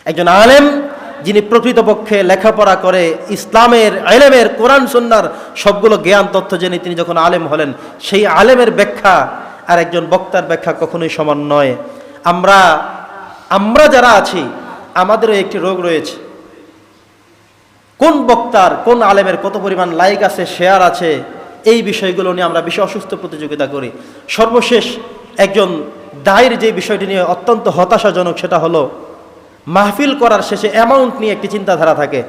একজন আলেম যিনি প্রকৃতপক্ষে লেখাপড়া করে ইসলামের ইলমের কোরআন সুন্নাহর সবগুলো জ্ঞান তথ্য জেনে তিনি যখন আলেম হলেন, সেই আলেমের ব্যাখ্যা আর একজন বক্তার ব্যাখ্যা কখনোই সমান নয়। আমরা যারা আছি আমাদেরও একটি রোগ রয়েছে, কোন বক্তার কোন আলেমের কত পরিমাণ লাইক আছে, শেয়ার আছে, এই বিষয়গুলো নিয়ে আমরা বেশি অসুস্থ প্রতিযোগিতা করি। সর্বশেষ একজন দায়ের যে বিষয়টি নিয়ে অত্যন্ত হতাশাজনক, সেটা হলো মাহফিল করার শেষে অ্যামাউন্ট নিয়ে একটি চিন্তাধারা থাকে,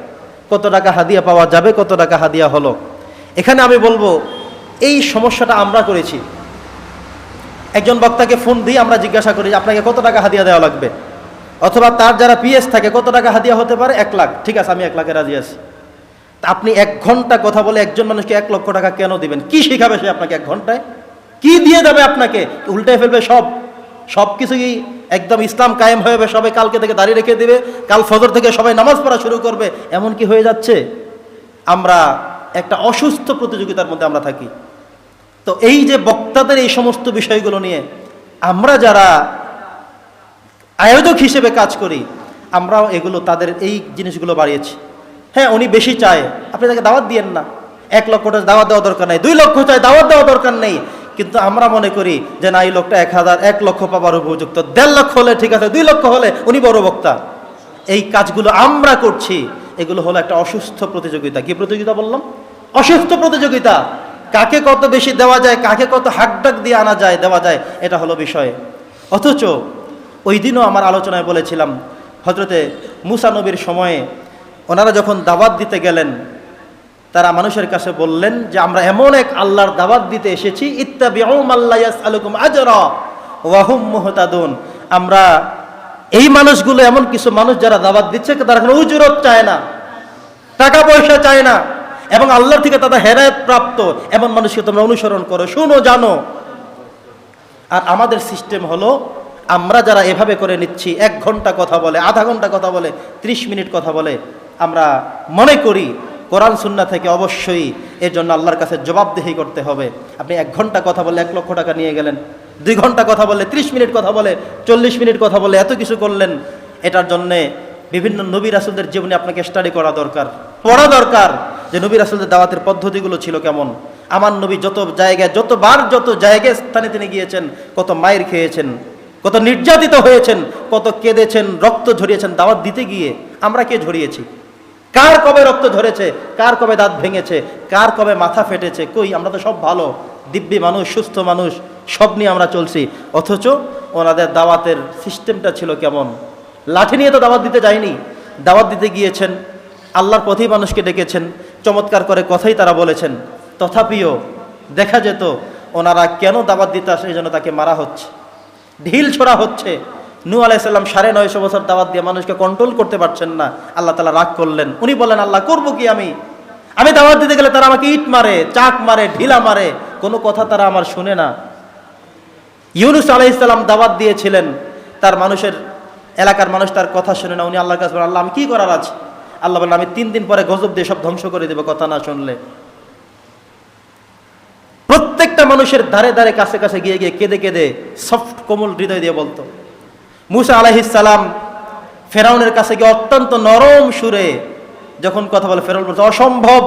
কত টাকা হাদিয়া পাওয়া যাবে, কত টাকা হাদিয়া হলো। এখানে আমি বলবো এই সমস্যাটা আমরা করেছি। একজন বক্তাকে ফোন দিয়ে আমরা জিজ্ঞাসা করি আপনাকে কত টাকা হাদিয়া দেওয়া লাগবে, অথবা তার যারা পিএস থাকে কত টাকা হাদিয়া হতে পারে, 1 লাখ, ঠিক আছে আমি 1 লাখে রাজি আছি। আপনি 1 ঘন্টা কথা বলে একজন মানুষকে 1 লক্ষ টাকা কেন দিবেন? কি শিখাবে সে আপনাকে 1 ঘন্টায়? কি দিয়ে দেবে আপনাকে? উল্টে ফেলবে সব কিছুই, একদম ইসলাম কায়েম হয়ে যাবে, সবাই কালকে থেকে দাঁড়িয়ে রেখে দিবে, কাল ফজর থেকে সবাই নামাজ পড়া শুরু করবে, এমন কি হয়ে যাচ্ছে? আমরা একটা অসুস্থ প্রতিযোগিতার মধ্যে আমরা থাকি। তো এই যে বক্তাদের এই সমস্ত বিষয়গুলো নিয়ে আমরা যারা আয়োজক হিসেবে কাজ করি, আমরাও এগুলো তাদের এই জিনিসগুলো বাড়িয়েছি। হ্যাঁ, উনি বেশি চায়, আপনি তাকে দাওয়াত দিয়েন না। 1 লক্ষ টাকা দাওয়াত দেওয়া দরকার নেই, 2 লক্ষ চায়, দাওয়াত দেওয়া দরকার নেই। কিন্তু আমরা মনে করি যে না, এই লোকটা 1 লক্ষ পাবার উপযুক্ত, 1.5 লক্ষ হলে ঠিক আছে, 2 লক্ষ হলে উনি বড় বক্তা। এই কাজগুলো আমরা করছি, এগুলো হলো একটা অসুস্থ প্রতিযোগিতা। কি প্রতিযোগিতা বললাম? অসুস্থ প্রতিযোগিতা। কাকে কত বেশি দেওয়া যায়, কাকে কত হাকডাক দিয়ে আনা যায়, দেওয়া যায়, এটা হলো বিষয়। অথচ ওই দিনও আমার আলোচনায় বলেছিলাম, হযরতে মুসা নবীর সময়ে ওনারা যখন দাওয়াত দিতে গেলেন, তারা মানুষের কাছে বললেন যে আমরা এমন এক আল্লাহর দাওয়াত দিতে এসেছি, ইত্তাবিউ মাল্লা ইয়াসআলুকুম আজরা ওয়া হুম মুহতাদুন। আমরা এই মানুষগুলো এমন কিছু মানুষ যারা দাওয়াত দিচ্ছে, তারা কোনো উজরত চায় না, টাকা পয়সা চায় না, এবং আল্লাহর থেকে তারা হেদায়েত প্রাপ্ত এমন মানুষকে তোমরা অনুসরণ করো, শুনো, জানো। আর আমাদের সিস্টেম হলো, আমরা যারা এভাবে করে নিচ্ছি, 1 ঘন্টা কথা বলে, আধা ঘন্টা কথা বলে, 30 মিনিট কথা বলে, আমরা মনে করি কোরআন সুন্নাহ থেকে অবশ্যই এর জন্য আল্লাহর কাছে জবাবদিহি করতে হবে। আপনি 1 ঘন্টা কথা বলে 1 লক্ষ টাকা নিয়ে গেলেন, 2 ঘন্টা কথা বলে, 30 মিনিট কথা বলে, 40 মিনিট কথা বলে, এত কিছু করলেন। এটার জন্যে বিভিন্ন নবী রাসূলদের জীবনে আপনাকে স্টাডি করা দরকার, পড়া দরকার, যে নবী রাসূলদের দাওয়াতের পদ্ধতিগুলো ছিল কেমন। আমার নবী যত জায়গায়, যত জায়গায় স্থানে তিনি গিয়েছেন, কত মায়ের খেয়েছেন, কত নির্যাতিত হয়েছেন, কত কেঁদেছেন, রক্ত ঝরিয়েছেন দাওয়াত দিতে গিয়ে। আমরা কে ঝরিয়েছি? কার কবে রক্ত ঝরেছে, কার কবে দাঁত ভেঙেছে, কার কবে মাথা ফেটেছে? কই, আমরা তো সব ভালো দিব্যি মানুষ, সুস্থ মানুষ, সব নিয়ে আমরা চলছি। অথচ ওনাদের দাওয়াতের সিস্টেমটা ছিল কেমন? লাঠি নিয়ে তো দাওয়াত দিতে যায়নি, দাওয়াত দিতে গিয়েছেন, আল্লাহর পথেই মানুষকে ডেকেছেন, চমৎকার করে কথাই তারা বলেছেন। তথাপিও দেখা যেত ওনারা কেন দাওয়াত দিতে আসে, এই জন্য তাকে মারা হচ্ছে, ঢিল ছোড়া হচ্ছে। নূহ আলাইহিস সালাম 950 বছর দাওয়াত দিয়ে মানুষকে কন্ট্রোল করতে পারছেন না, আল্লাহ তাআলা রাগ করলেন। উনি বলেন, আল্লাহ করবো কি আমি দাওয়াত দিতে গেলে তারা আমাকে ইট মারে, চাক মারে, ঢিলা মারে, কোনো কথা তারা আমার শুনে না। ইউনূস আলাইহিস সালাম দাওয়াত দিয়েছিলেন, তার এলাকার মানুষ তার কথা শুনে না। উনি আল্লাহর কাছে বলেন, আল্লাহ আমি কি করার আছে? আল্লাহ বলেন, আমি 3 দিন পরে গজব দিয়ে সব ধ্বংস করে দেবো কথা না শুনলে। প্রত্যেকটা মানুষের ধারে ধারে কাছে কাছে গিয়ে কেঁদে কেঁদে সফট কোমল হৃদয় দিয়ে বলতো। মুসা আলাইহিস সালাম ফেরাউনের কাছে গিয়ে অত্যন্ত নরম সুরে যখন কথা বলে, ফেরাউন বলছে অসম্ভব,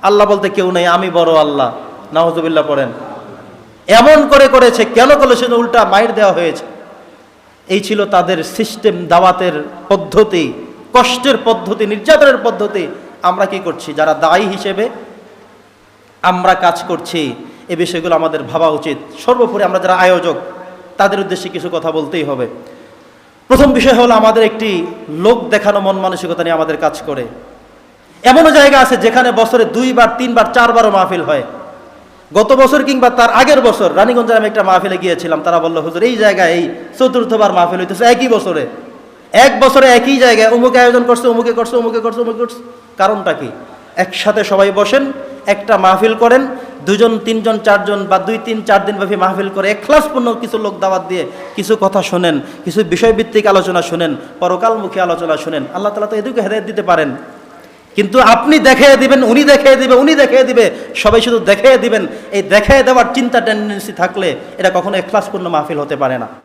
আল্লাহ বলতে কেউ নেই, আমি বড় আল্লাহ। নাউজুবিল্লাহ পড়েন। এমন করে করেছে, কেন করলো? সে উল্টা মাইর দেওয়া হয়েছে। এই ছিল তাদের সিস্টেম, দাওয়াতের পদ্ধতি, কষ্টের পদ্ধতি, নির্যাতনের পদ্ধতি। আমরা কি করছি? যারা দায়ী হিসেবে আমরা কাজ করছি, এই বিষয়গুলো আমাদের ভাবা উচিত। সর্বোপরি আমরা যারা আয়োজক, তাদের উদ্দেশ্যে কিছু কথা বলতেই হবে। প্রথম বিষয় হলো, আমাদের একটি লোক দেখানো মন মানসিকতা নিয়ে আমাদের কাজ করে। এমনও জায়গা আছে যেখানে বছরে 2 বার, 3 বার, 4 বারও মাহফিল হয়। গত বছর কিংবা তার আগের বছর রানীগঞ্জে আমি একটা মাহফিলে গিয়েছিলাম, তারা বললো হুজুর এই জায়গায় এই 4র্থবার মাহফিল হইতেছে একই বছরে, 1 বছরে একই জায়গায়, অমুকে আয়োজন করছে, অমুকে করছে, অমুকে করছে, অমুকে করছে। কারণটা কি? একসাথে সবাই বসেন, একটা মাহফিল করেন, 2 জন 3 জন 4 জন বা 2 3 4 দিন ব্যাপী মাহফিল করে এখলাসপূর্ণ কিছু লোক দাওয়াত দিয়ে কিছু কথা শুনেন, কিছু বিষয়ভিত্তিক আলোচনা শুনেন, পরকালমুখী আলোচনা শুনেন। আল্লাহ তাআলা তো এদিকে হেদায়েত দিতে পারেন। কিন্তু আপনি দেখিয়ে দিবেন, উনি দেখিয়ে দিবে, উনি দেখিয়ে দিবে, সবাই শুধু দেখিয়ে দিবেন, এই দেখিয়ে দেওয়ার চিন্তা টেন্ডেন্সি থাকলে এটা কখনো এখলাসপূর্ণ মাহফিল হতে পারে না।